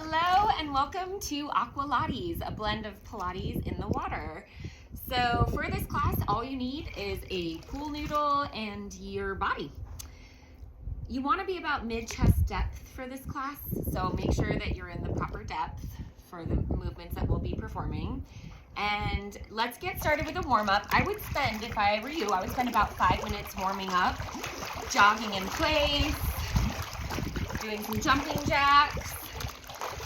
Hello and welcome to AquaLates, a blend of Pilates in the water. So for this class, all you need is a pool noodle and your body. You want to be about mid-chest depth for this class, so make sure that you're in the proper depth for the movements that we'll be performing. And let's get started with a warm-up. I would spend, if I were you, I would spend about 5 minutes warming up, jogging in place, doing some jumping jacks.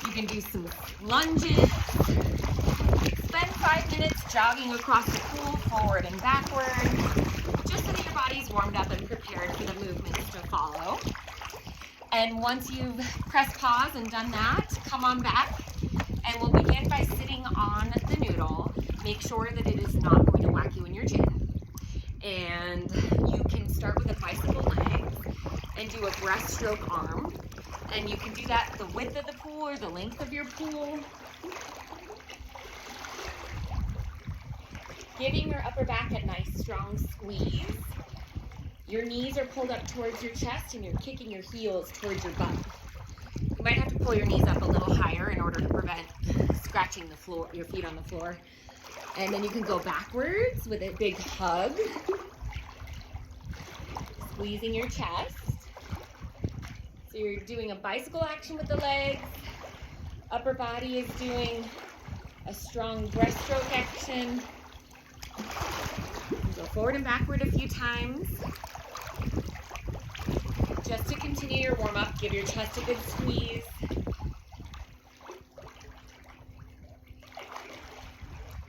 You can do some lunges. Spend 5 minutes jogging across the pool, forward and backward, just so that your body's warmed up and prepared for the movements to follow. And once you've pressed pause and done that, come on back, and we'll begin by sitting on the noodle. Make sure that it is not going to whack you in your chin. And you can start with a bicycle leg and do a breaststroke arm. And you can do that the width of the pool or the length of your pool. Giving your upper back a nice strong squeeze. Your knees are pulled up towards your chest and you're kicking your heels towards your butt. You might have to pull your knees up a little higher in order to prevent scratching the floor, your feet on the floor. And then you can go backwards with a big hug. Squeezing your chest. So you're doing a bicycle action with the legs. Upper body is doing a strong breaststroke action. Go forward and backward a few times. Just to continue your warm-up, give your chest a good squeeze.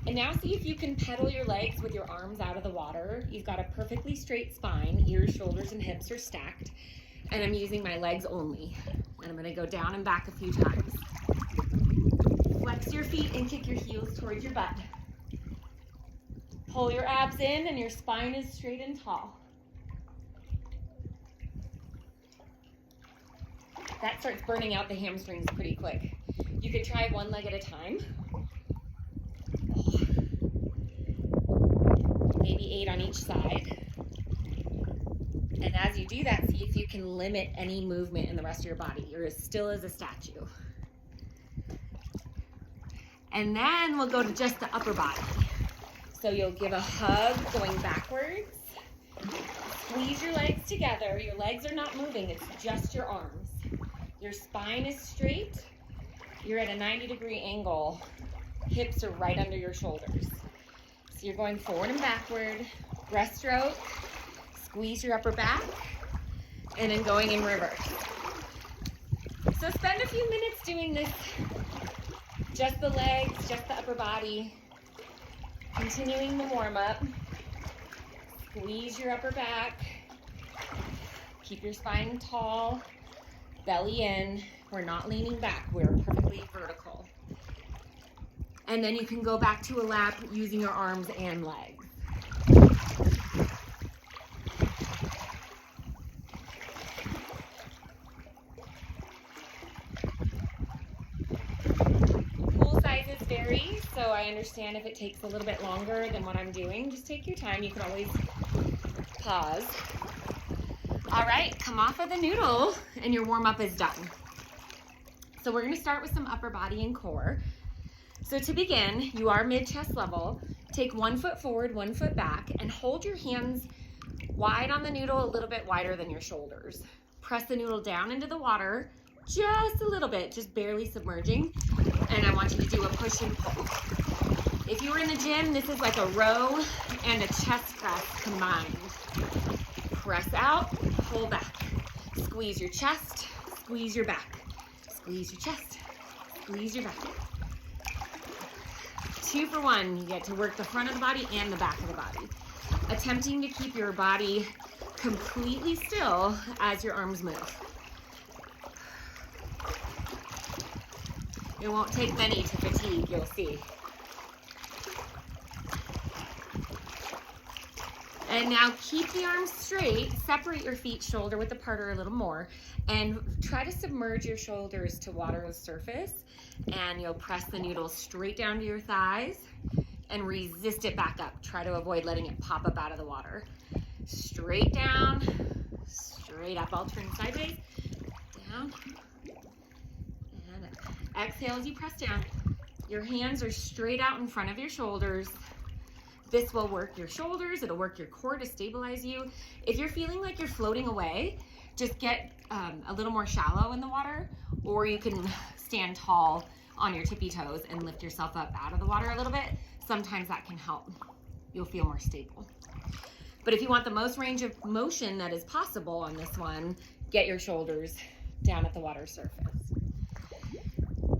And now see if you can pedal your legs with your arms out of the water. You've got a perfectly straight spine. Ears, shoulders, and hips are stacked. And I'm using my legs only. And I'm gonna go down and back a few times. Flex your feet and kick your heels towards your butt. Pull your abs in and your spine is straight and tall. That starts burning out the hamstrings pretty quick. You can try one leg at a time. Maybe 8 on each side. And as you do that, see if you can limit any movement in the rest of your body. You're as still as a statue. And then we'll go to just the upper body. So you'll give a hug going backwards. Squeeze your legs together. Your legs are not moving, it's just your arms. Your spine is straight. You're at a 90-degree angle. Hips are right under your shoulders. So you're going forward and backward, breaststroke. Squeeze your upper back, and then going in reverse. So spend a few minutes doing this. Just the legs, just the upper body. Continuing the warm-up. Squeeze your upper back. Keep your spine tall. Belly in. We're not leaning back. We're perfectly vertical. And then you can go back to a lap using your arms and legs. Vary, so I understand if it takes a little bit longer than what I'm doing. Just take your time. You can always pause. All right, come off of the noodle and your warm-up is done. So we're going to start with some upper body and core. So to begin, you are mid-chest level. Take 1 foot forward, 1 foot back, and hold your hands wide on the noodle, a little bit wider than your shoulders. Press the noodle down into the water just a little bit, just barely submerging. And I want you to do a push and pull. If you were in the gym, this is like a row and a chest press combined. Press out, pull back. Squeeze your chest, squeeze your back. Squeeze your chest, squeeze your back. 2 for 1. You get to work the front of the body and the back of the body. Attempting to keep your body completely still as your arms move. It won't take many to fatigue, you'll see. And now keep the arms straight, separate your feet shoulder width apart or a little more, and try to submerge your shoulders to water's surface, and you'll press the noodle straight down to your thighs and resist it back up. Try to avoid letting it pop up out of the water. Straight down, straight up. I'll turn sideways, down, and up. Exhale as you press down. Your hands are straight out in front of your shoulders. This will work your shoulders, it'll work your core to stabilize you. If you're feeling like you're floating away, just get a little more shallow in the water, or you can stand tall on your tippy toes and lift yourself up out of the water a little bit. Sometimes that can help. You'll feel more stable. But if you want the most range of motion that is possible on this one, get your shoulders down at the water surface.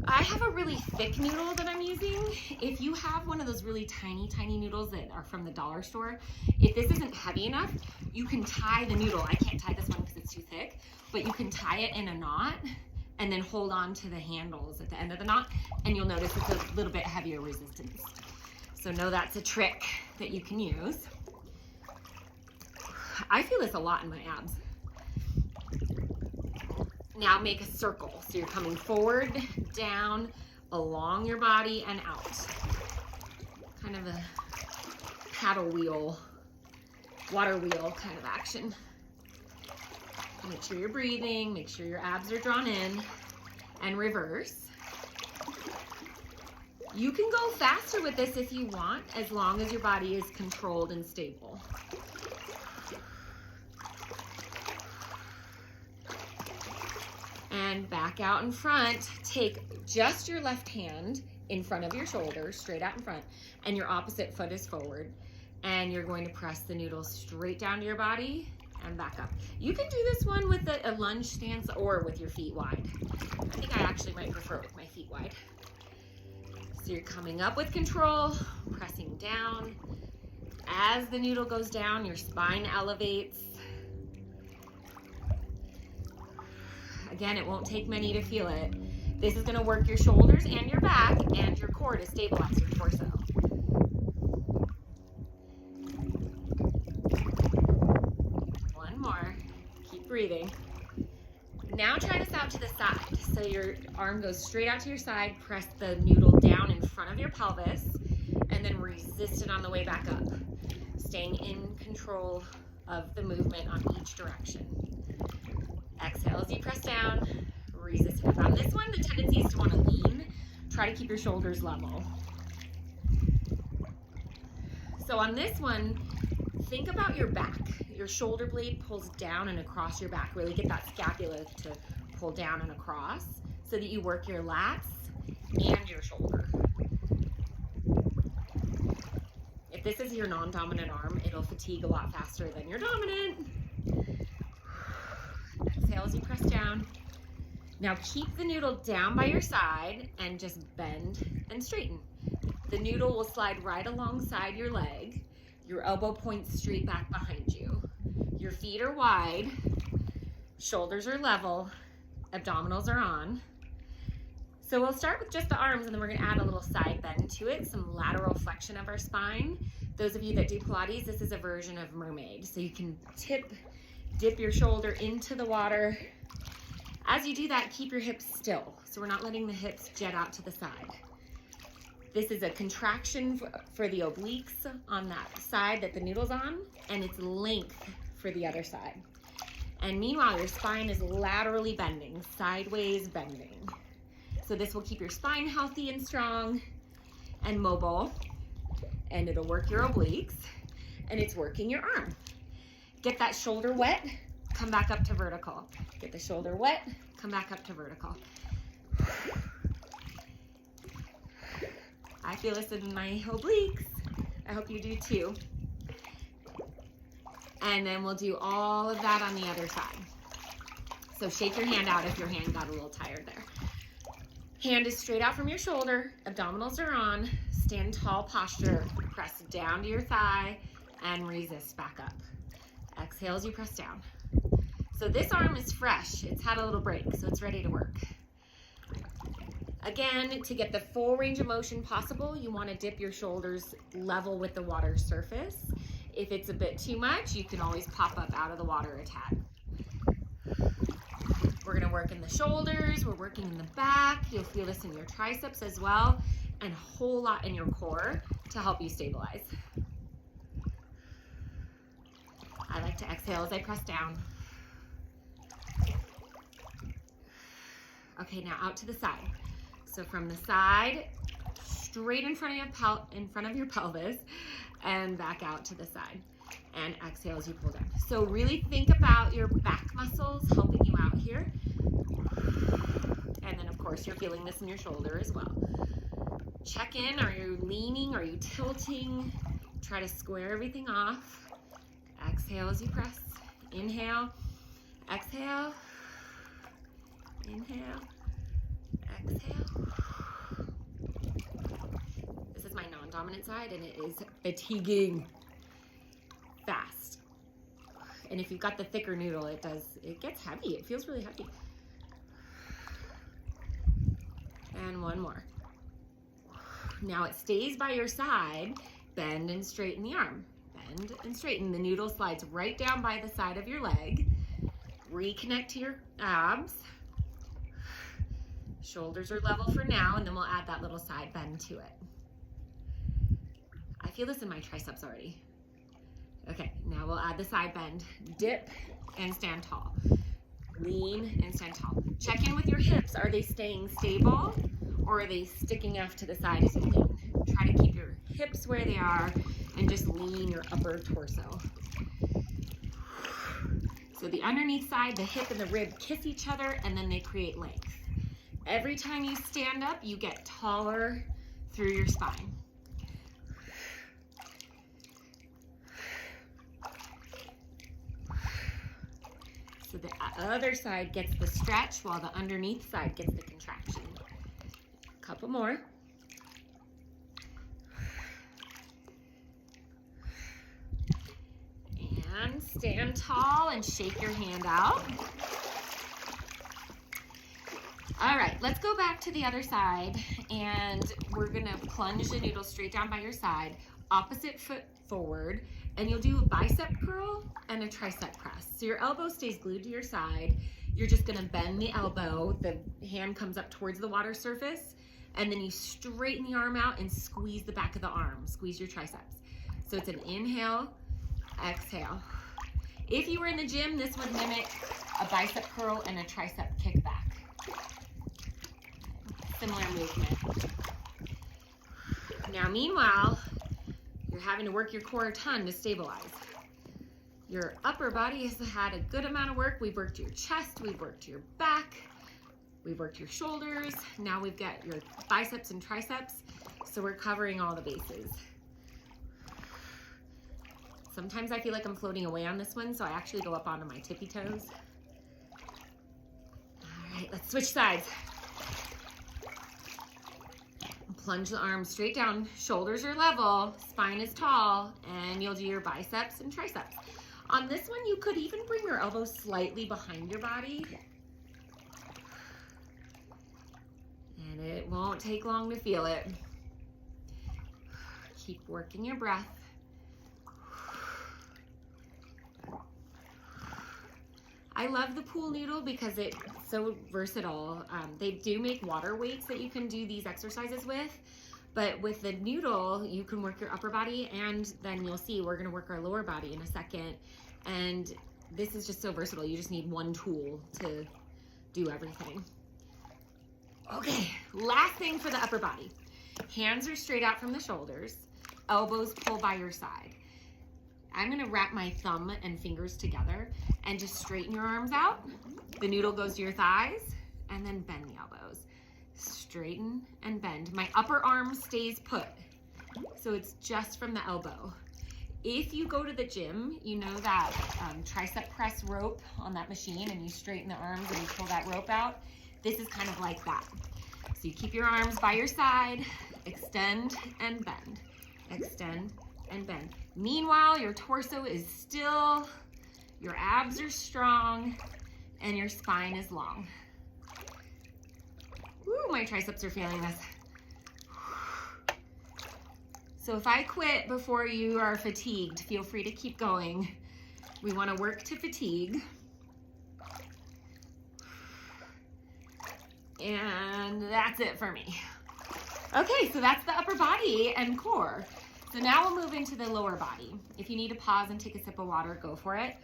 I have a really thick noodle that I'm using. If you have one of those really tiny noodles that are from the dollar store, if this isn't heavy enough, you can tie the noodle. I can't tie this one because it's too thick, but you can tie it in a knot and then hold on to the handles at the end of the knot, and you'll notice it's a little bit heavier resistance. So know that's a trick that you can use. I feel this a lot in my abs. Now make a circle. So you're coming forward, down, along your body, and out. Kind of a paddle wheel, water wheel kind of action. Make sure you're breathing, make sure your abs are drawn in, and reverse. You can go faster with this if you want, as long as your body is controlled and stable. And back out in front, take just your left hand in front of your shoulder, straight out in front, and your opposite foot is forward. And you're going to press the noodle straight down to your body and back up. You can do this one with a lunge stance or with your feet wide. I think I actually might prefer it with my feet wide. So you're coming up with control, pressing down. As the noodle goes down, your spine elevates. Again, it won't take many to feel it. This is going to work your shoulders and your back and your core to stabilize your torso. One more. Keep breathing. Now try this out to the side. So your arm goes straight out to your side. Press the noodle down in front of your pelvis and then resist it on the way back up. Staying in control of the movement on each direction. Exhale as you press down, resist it. On this one, the tendency is to want to lean. Try to keep your shoulders level. So on this one, think about your back. Your shoulder blade pulls down and across your back. Really get that scapula to pull down and across so that you work your lats and your shoulder. If this is your non-dominant arm, it'll fatigue a lot faster than your dominant. Exhale as you press down. Now keep the noodle down by your side and just bend and straighten. The noodle will slide right alongside your leg. Your elbow points straight back behind you. Your feet are wide, shoulders are level, abdominals are on. So we'll start with just the arms, and then we're going to add a little side bend to it, some lateral flexion of our spine. Those of you that do Pilates, this is a version of mermaid. So you can dip your shoulder into the water. As you do that, keep your hips still. So we're not letting the hips jet out to the side. This is a contraction for the obliques on that side that the noodle's on, and it's length for the other side. And meanwhile, your spine is laterally bending, sideways bending. So this will keep your spine healthy and strong and mobile, and it'll work your obliques, and it's working your arm. Get that shoulder wet, come back up to vertical. Get the shoulder wet, come back up to vertical. I feel this in my obliques. I hope you do too. And then we'll do all of that on the other side. So shake your hand out if your hand got a little tired there. Hand is straight out from your shoulder, abdominals are on, stand tall posture, press down to your thigh and resist back up. Exhale as you press down. So this arm is fresh, it's had a little break, so it's ready to work. Again, to get the full range of motion possible, you want to dip your shoulders level with the water surface. If it's a bit too much, you can always pop up out of the water a tad. We're going to work in the shoulders, we're working in the back. You'll feel this in your triceps as well, and a whole lot in your core to help you stabilize. I like to exhale as I press down. Okay, now out to the side. So from the side, straight in front of your pelvis, and back out to the side. And exhale as you pull down. So really think about your back muscles helping you out here. And then of course you're feeling this in your shoulder as well. Check in, are you leaning, are you tilting? Try to square everything off. Exhale as you press. Inhale, exhale, inhale, exhale. This is my non-dominant side and it is fatiguing fast. And if you've got the thicker noodle, it gets heavy. It feels really heavy. And one more. Now it stays by your side. Bend and straighten the arm. Bend and straighten. The noodle slides right down by the side of your leg. Reconnect to your abs. Shoulders are level for now, and then we'll add that little side bend to it. I feel this in my triceps already. Okay, now we'll add the side bend. Dip and stand tall. Lean and stand tall. Check in with your hips. Are they staying stable or are they sticking off to the side as you lean? Try to keep your hips where they are and just lean your upper torso. So the underneath side, the hip and the rib kiss each other and then they create length. Every time you stand up, you get taller through your spine. So the other side gets the stretch while the underneath side gets the contraction. A couple more. And stand tall and shake your hand out. All right, let's go back to the other side and we're gonna plunge the noodle straight down by your side, opposite foot forward, and you'll do a bicep curl and a tricep press. So your elbow stays glued to your side. You're just gonna bend the elbow, the hand comes up towards the water surface, and then you straighten the arm out and squeeze the back of the arm, squeeze your triceps. So it's an inhale, exhale. If you were in the gym, this would mimic a bicep curl and a tricep kickback. Similar movement. Now meanwhile, you're having to work your core a ton to stabilize. Your upper body has had a good amount of work. We've worked your chest, we've worked your back, we've worked your shoulders. Now we've got your biceps and triceps. So we're covering all the bases. Sometimes I feel like I'm floating away on this one, so I actually go up onto my tippy toes. All right, let's switch sides. Plunge the arms straight down, shoulders are level, spine is tall, and you'll do your biceps and triceps. On this one, you could even bring your elbows slightly behind your body. And it won't take long to feel it. Keep working your breath. I love the pool noodle because it's so versatile. They do make water weights that you can do these exercises with, but with the noodle, you can work your upper body, and then you'll see we're gonna work our lower body in a second. And this is just so versatile. You just need one tool to do everything. Okay, last thing for the upper body. Hands are straight out from the shoulders, elbows pull by your side. I'm gonna wrap my thumb and fingers together and just straighten your arms out. The noodle goes to your thighs and then bend the elbows. Straighten and bend. My upper arm stays put, so it's just from the elbow. If you go to the gym, you know that tricep press rope on that machine and you straighten the arms and you pull that rope out. This is kind of like that. So you keep your arms by your side, extend and bend, extend and bend. Meanwhile, your torso is still, your abs are strong, and your spine is long. Woo, my triceps are feeling this. So if I quit before you are fatigued, feel free to keep going. We want to work to fatigue. And that's it for me. Okay, so that's the upper body and core. So now we'll move into the lower body. If you need to pause and take a sip of water, go for it.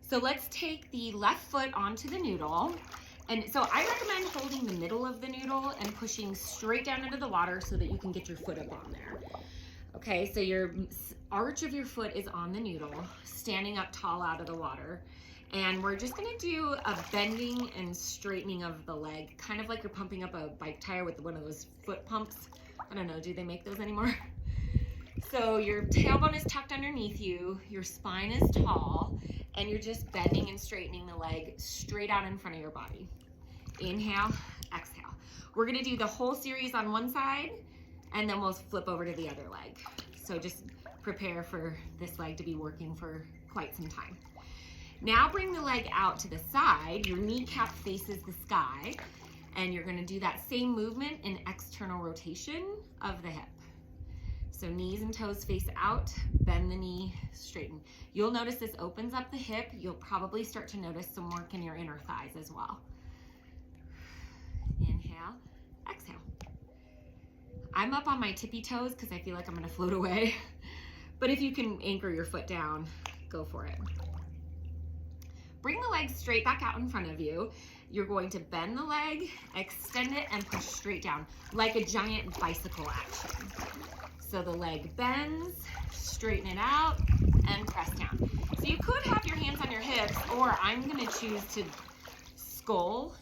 So let's take the left foot onto the noodle And so I recommend holding the middle of the noodle and pushing straight down into the water so that you can get your foot up on there. Okay, so your arch of your foot is on the noodle, standing up tall out of the water. And we're just gonna do a bending and straightening of the leg, kind of like you're pumping up a bike tire with one of those foot pumps. I don't know, do they make those anymore? So your tailbone is tucked underneath you, your spine is tall, and you're just bending and straightening the leg straight out in front of your body. Inhale, exhale. We're gonna do the whole series on one side, and then we'll flip over to the other leg. So just prepare for this leg to be working for quite some time. Now bring the leg out to the side, your kneecap faces the sky, and you're gonna do that same movement in external rotation of the hip. So knees and toes face out, bend the knee, straighten. You'll notice this opens up the hip. You'll probably start to notice some work in your inner thighs as well. Inhale, exhale. I'm up on my tippy toes because I feel like I'm gonna float away. But if you can anchor your foot down, go for it. Bring the leg straight back out in front of you. You're going to bend the leg, extend it, and push straight down like a giant bicycle action. So the leg bends, straighten it out, and press down. So you could have your hands on your hips, or I'm gonna choose to skull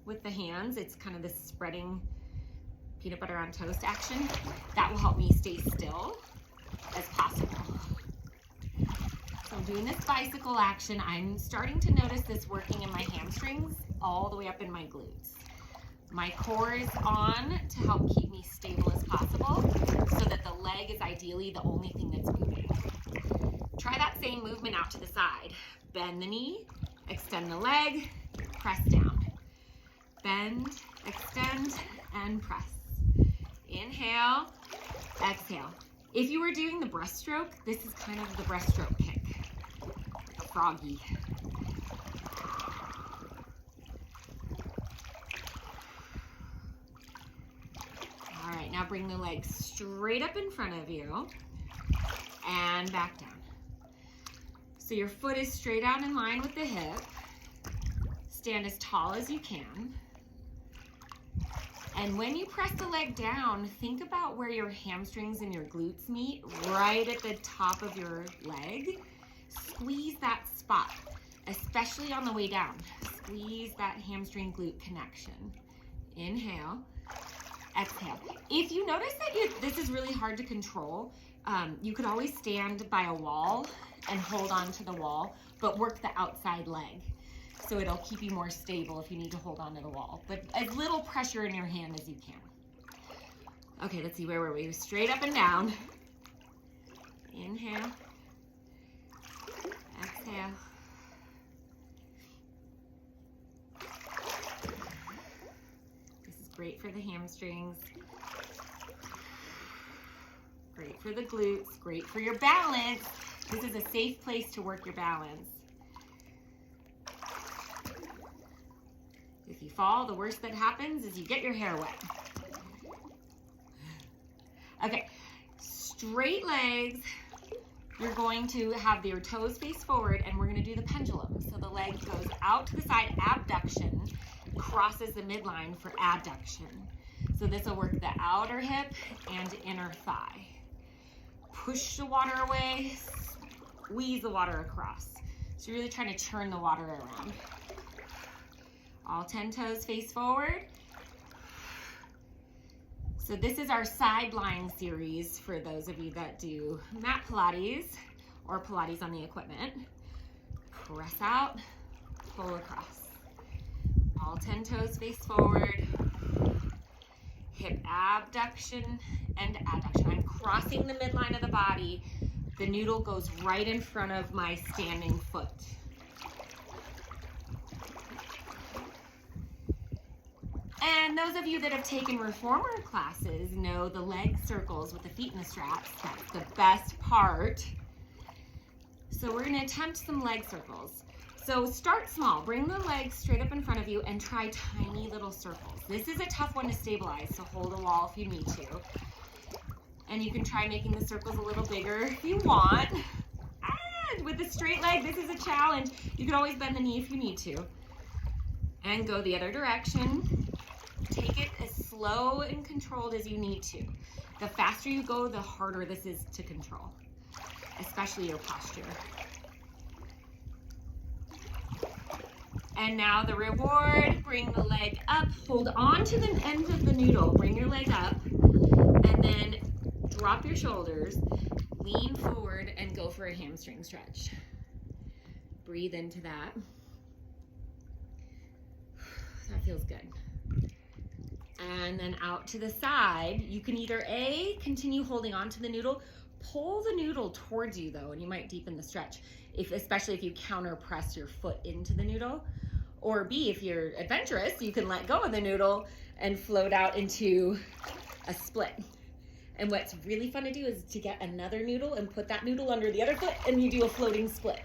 with the hands. It's kind of this spreading peanut butter on toast action. That will help me stay still as possible. So I'm doing this bicycle action. I'm starting to notice this working in my hamstrings all the way up in my glutes. My core is on to help keep me stable as possible so that the leg is ideally the only thing that's moving. Try that same movement out to the side. Bend the knee, extend the leg, press down. Bend, extend, and press. Inhale, exhale. If you were doing the breaststroke, this is kind of the breaststroke kick, like a froggy. All right, now bring the leg straight up in front of you and back down. So your foot is straight out in line with the hip. Stand as tall as you can. And when you press the leg down, think about where your hamstrings and your glutes meet, right at the top of your leg. Squeeze that spot, especially on the way down. Squeeze that hamstring glute connection. Inhale, exhale. If you notice that this is really hard to control, you could always stand by a wall and hold on to the wall, but work the outside leg. So it'll keep you more stable if you need to hold on to the wall. But as little pressure in your hand as you can. Okay, let's see, where were we? Straight up and down. Inhale. Exhale. This is great for the hamstrings. Great for the glutes. Great for your balance. This is a safe place to work your balance. If you fall, the worst that happens is you get your hair wet. Okay, straight legs. You're going to have your toes face forward, and we're going to do the pendulum. So the leg goes out to the side, abduction, crosses the midline for adduction. So this will work the outer hip and inner thigh. Push the water away, squeeze the water across. So you're really trying to churn the water around. All 10 toes face forward. So this is our side lying series for those of you that do mat Pilates or Pilates on the equipment. Press out, pull across. All 10 toes face forward. Hip abduction and adduction. I'm crossing the midline of the body. The noodle goes right in front of my standing foot. And those of you that have taken reformer classes know the leg circles with the feet in the straps. That's the best part. So we're going to attempt some leg circles. So start small. Bring the legs straight up in front of you and try tiny little circles. This is a tough one to stabilize, so hold a wall if you need to. And you can try making the circles a little bigger if you want. With the straight leg, this is a challenge. You can always bend the knee if you need to. and go the other direction. Take it as slow and controlled as you need to. The faster you go, the harder this is to control, especially your posture. And now the reward, bring the leg up, hold on to the end of the noodle, bring your leg up, and then drop your shoulders, lean forward, and go for a hamstring stretch. Breathe into that. That feels good. And then out to the side. You can either A, continue holding on to the noodle, pull the noodle towards you though, and you might deepen the stretch, especially if you counter press your foot into the noodle. Or B, if you're adventurous, you can let go of the noodle and float out into a split. And what's really fun to do is to get another noodle and put that noodle under the other foot and you do a floating split.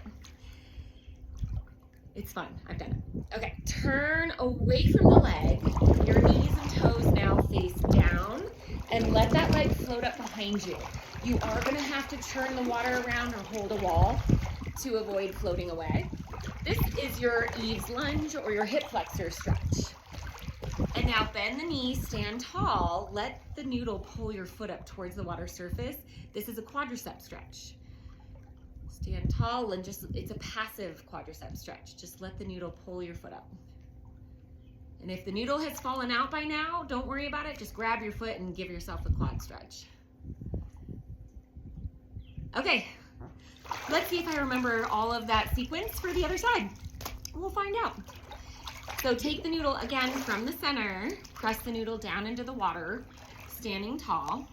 It's fun, I've done it. Okay, turn away from the leg. Your knees and toes now face down and let that leg float up behind you. You are gonna have to turn the water around or hold a wall to avoid floating away. This is your Eve's lunge or your hip flexor stretch. And now bend the knee, stand tall, let the noodle pull your foot up towards the water surface. This is a quadricep stretch. Stand tall and it's a passive quadricep stretch. Just let the noodle pull your foot up. And if the noodle has fallen out by now, don't worry about it. Just grab your foot and give yourself a quad stretch. Okay, let's see if I remember all of that sequence for the other side. We'll find out. So take the noodle again from the center, press the noodle down into the water, standing tall,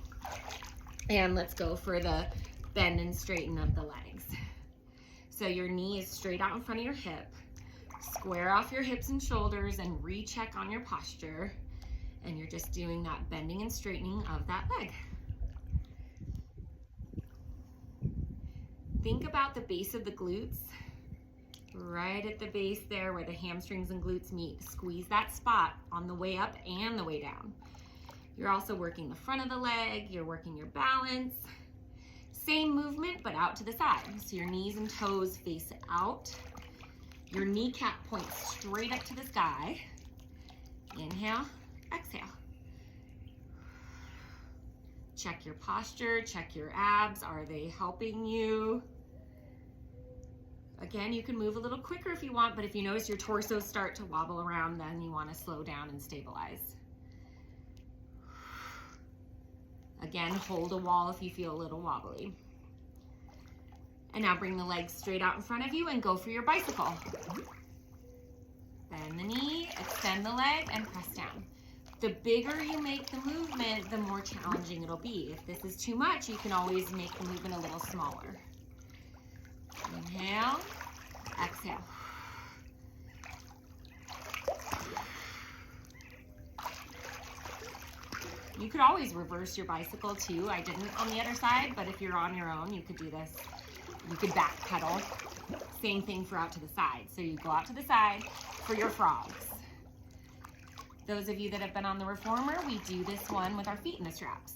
and let's go for the bend and straighten of the legs. So your knee is straight out in front of your hip, square off your hips and shoulders and recheck on your posture, and you're just doing that bending and straightening of that leg. Think about the base of the glutes, right at the base there where the hamstrings and glutes meet. Squeeze that spot on the way up and the way down. You're also working the front of the leg, you're working your balance. Same movement, but out to the side. So your knees and toes face out. Your kneecap points straight up to the sky. Inhale, exhale. Check your posture, check your abs. Are they helping you? Again, you can move a little quicker if you want, but if you notice your torso start to wobble around, then you want to slow down and stabilize. Again, hold a wall if you feel a little wobbly. And now bring the legs straight out in front of you and go for your bicycle. Bend the knee, extend the leg, and press down. The bigger you make the movement, the more challenging it'll be. If this is too much, you can always make the movement a little smaller. Inhale, exhale. You could always reverse your bicycle too. I didn't on the other side, but if you're on your own, you could do this. You could back pedal. Same thing for out to the side. So you go out to the side for your frogs. Those of you that have been on the reformer, we do this one with our feet in the straps.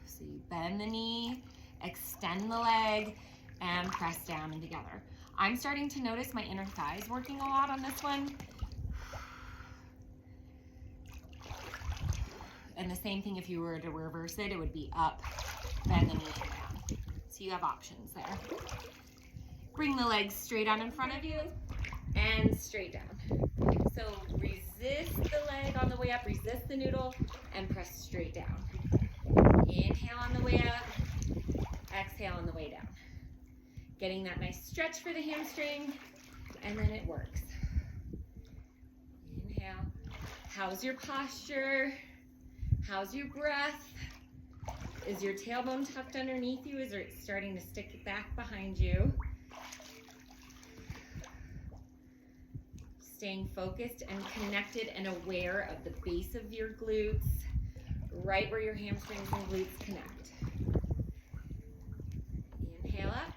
So you bend the knee, extend the leg, and press down and together. I'm starting to notice my inner thighs working a lot on this one. And the same thing if you were to reverse it, it would be up, bend the knee, and down. So you have options there. Bring the legs straight out in front of you and straight down. So resist the leg on the way up, resist the noodle, and press straight down. Inhale on the way up, exhale on the way down. Getting that nice stretch for the hamstring, and then it works. Inhale. How's your posture? How's your breath? Is your tailbone tucked underneath you? Is it starting to stick back behind you? Staying focused and connected and aware of the base of your glutes, right where your hamstrings and glutes connect. Inhale up,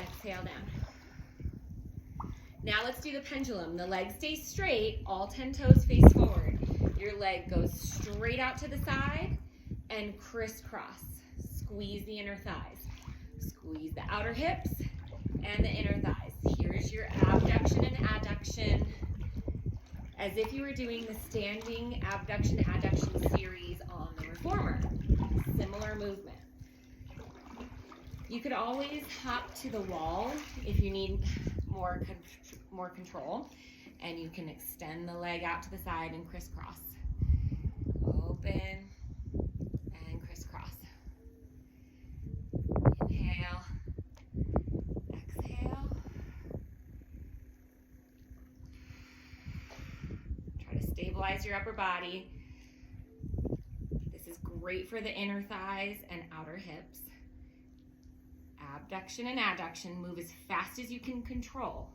exhale down. Now let's do the pendulum. The legs stay straight, all 10 toes face forward. Your leg goes straight out to the side and crisscross. Squeeze the inner thighs. Squeeze the outer hips and the inner thighs. Here's your abduction and adduction, as if you were doing the standing abduction adduction series on the reformer. Similar movement. You could always hop to the wall if you need more control, and you can extend the leg out to the side and crisscross. Open and crisscross. Inhale, exhale. Try to stabilize your upper body. This is great for the inner thighs and outer hips. Abduction and adduction, move as fast as you can control.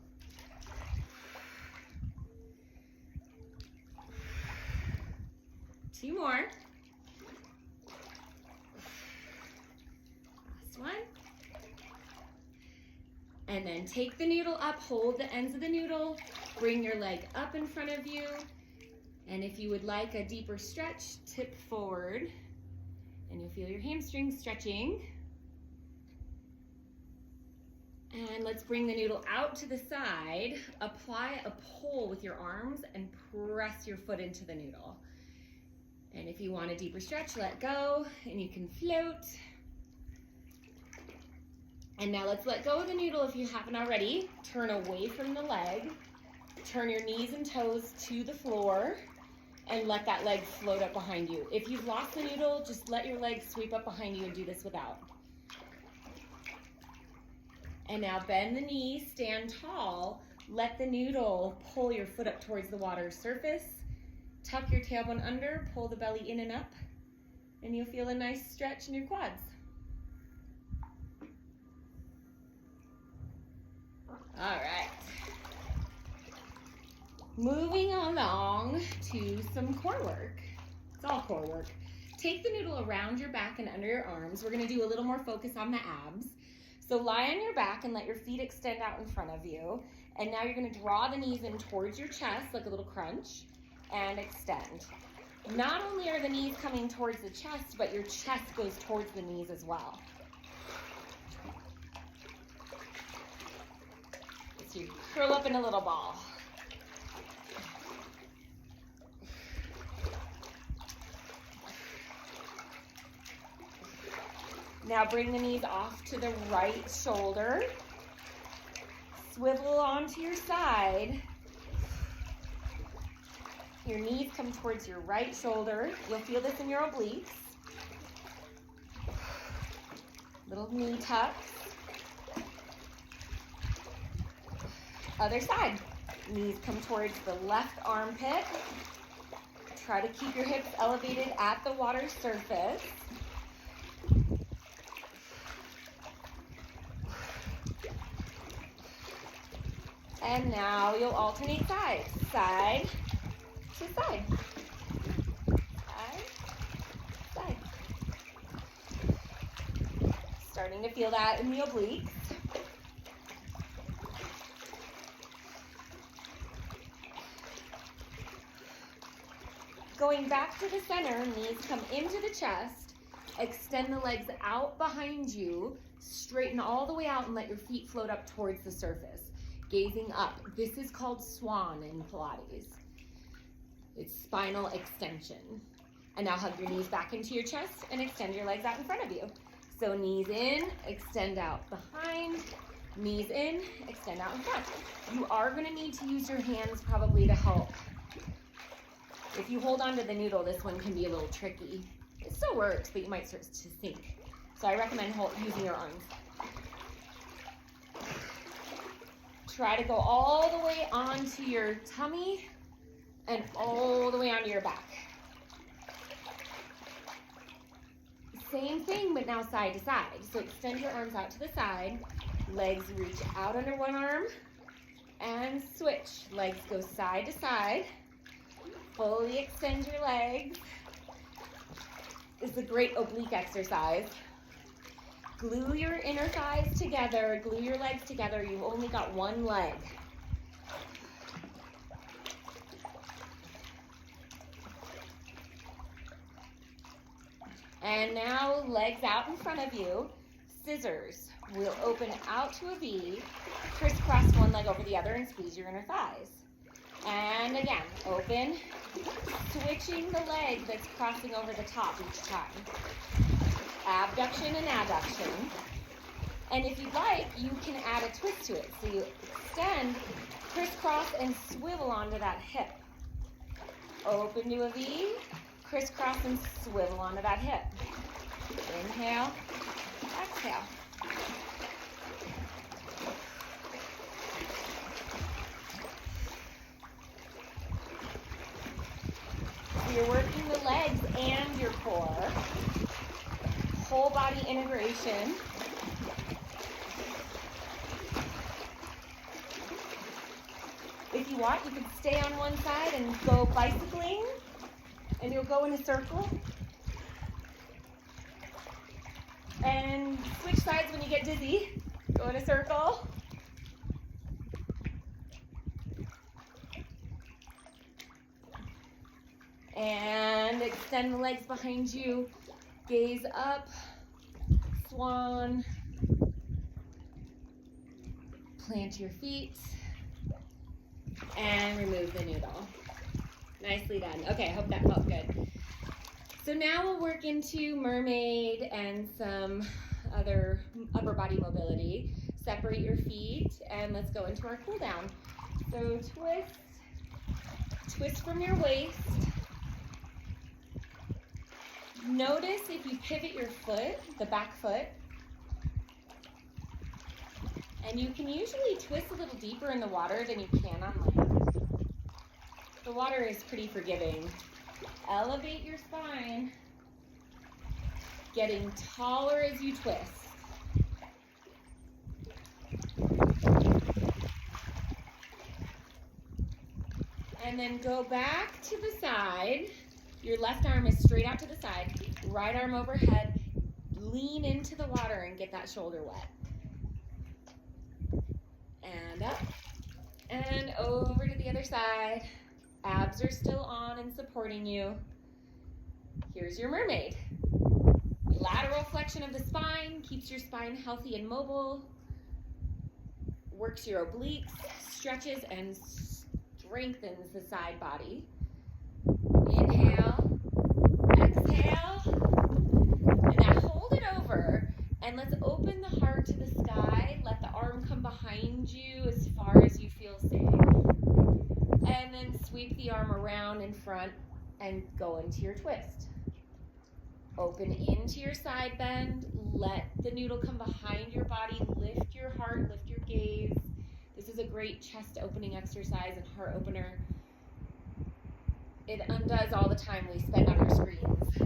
Two more. Last one. And then take the noodle up, hold the ends of the noodle, bring your leg up in front of you, and if you would like a deeper stretch, tip forward, and you'll feel your hamstrings stretching. And let's bring the noodle out to the side, apply a pull with your arms, and press your foot into the noodle. And if you want a deeper stretch, let go, and you can float. And now let's let go of the noodle if you haven't already. Turn away from the leg. Turn your knees and toes to the floor, and let that leg float up behind you. If you've lost the noodle, just let your leg sweep up behind you and do this without. And now bend the knees, stand tall, let the noodle pull your foot up towards the water surface, tuck your tailbone under, pull the belly in and up, and you'll feel a nice stretch in your quads. All right. Moving along to some core work. It's all core work. Take the noodle around your back and under your arms. We're gonna do a little more focus on the abs. So lie on your back and let your feet extend out in front of you. And now you're gonna draw the knees in towards your chest, like a little crunch, and extend. Not only are the knees coming towards the chest, but your chest goes towards the knees as well. So you curl up in a little ball. Now bring the knees off to the right shoulder. Swivel onto your side. Your knees come towards your right shoulder. You'll feel this in your obliques. Little knee tucks. Other side. Knees come towards the left armpit. Try to keep your hips elevated at the water surface. And now you'll alternate sides. Side to side. Side, side. Starting to feel that in the obliques. Going back to the center, knees come into the chest. Extend the legs out behind you. Straighten all the way out and let your feet float up towards the surface. Gazing up. This is called swan in Pilates. It's spinal extension. And now hug your knees back into your chest and extend your legs out in front of you. So knees in, extend out behind, knees in, extend out in front. You are going to need to use your hands probably to help. If you hold onto the noodle, this one can be a little tricky. It still works, but you might start to sink. So I recommend using your arms. Try to go all the way onto your tummy and all the way onto your back. Same thing, but now side to side. So extend your arms out to the side. Legs reach out under one arm and switch. Legs go side to side. Fully extend your legs. This is a great oblique exercise. Glue your inner thighs together, glue your legs together. You've only got one leg. And now legs out in front of you. Scissors. We'll open out to a V, crisscross one leg over the other and squeeze your inner thighs. And again, open, switching the leg that's crossing over the top each time. Abduction and adduction. And if you'd like, you can add a twist to it. So you extend, crisscross, and swivel onto that hip. Open to a V, crisscross, and swivel onto that hip. Inhale, exhale. So you're working the legs and your core. Whole body integration. If you want, you can stay on one side and go bicycling, and you'll go in a circle. And switch sides when you get dizzy. Go in a circle. And extend the legs behind you. Gaze up. Swan. Plant your feet. And remove the noodle. Nicely done. Okay, I hope that felt good. So now we'll work into mermaid and some other upper body mobility. Separate your feet and let's go into our cool down. So twist from your waist. Notice if you pivot your foot, the back foot, and you can usually twist a little deeper in the water than you can on land. The water is pretty forgiving. Elevate your spine, getting taller as you twist. And then go back to the side. Your left arm is straight out to the side, right arm overhead. Lean into the water and get that shoulder wet. And up and over to the other side. Abs are still on and supporting you. Here's your mermaid. Lateral flexion of the spine keeps your spine healthy and mobile. Works your obliques, stretches and strengthens the side body. Inhale, exhale, and now hold it over. And let's open the heart to the sky. Let the arm come behind you as far as you feel safe. And then sweep the arm around in front and go into your twist. Open into your side bend. Let the noodle come behind your body. Lift your heart, lift your gaze. This is a great chest opening exercise and heart opener. It undoes all the time we spend on our screens.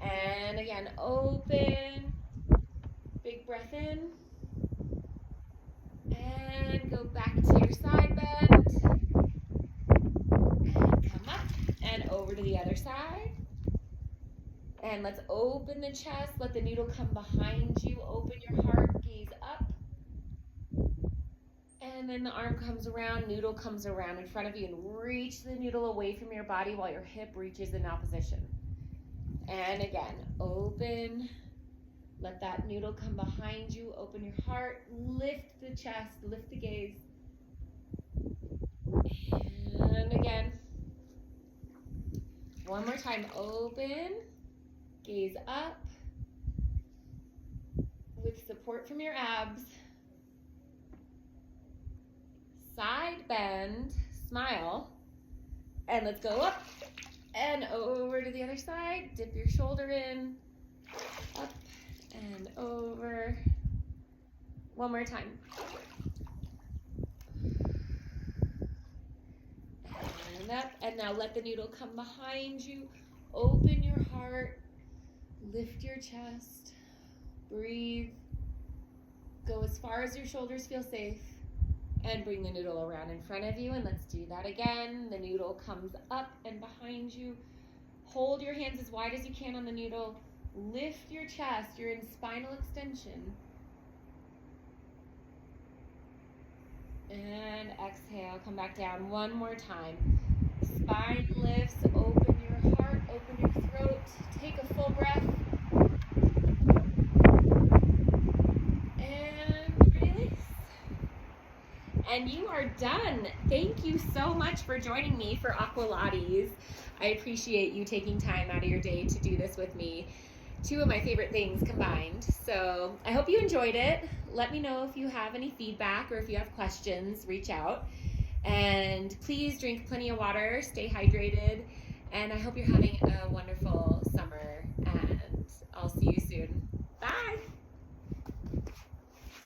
And again, open. Big breath in. And go back to your side bend. And come up and over to the other side. And let's open the chest. Let the noodle come behind you. Open your heart. Gaze up. And then the arm comes around. Noodle comes around in front of you. And reach the noodle away from your body while your hip reaches in opposition. And again, open. Let that noodle come behind you. Open your heart. Lift the chest. Lift the gaze. And again. One more time. Open. Gaze up. With support from your abs. Side bend. Smile. And let's go up and over to the other side. Dip your shoulder in. Up. And over. One more time. And up. And now let the noodle come behind you. Open your heart. Lift your chest. Breathe. Go as far as your shoulders feel safe. And bring the noodle around in front of you. And let's do that again. The noodle comes up and behind you. Hold your hands as wide as you can on the noodle. Lift your chest. You're in spinal extension. And exhale. Come back down one more time. Spine lifts. Open your heart. Open your throat. Take a full breath. and you are done. Thank you so much for joining me for AquaLates. I appreciate you taking time out of your day to do this with me. Two of my favorite things combined. So I hope you enjoyed it. Let me know if you have any feedback or if you have questions, reach out. And please drink plenty of water, stay hydrated, and I hope you're having a wonderful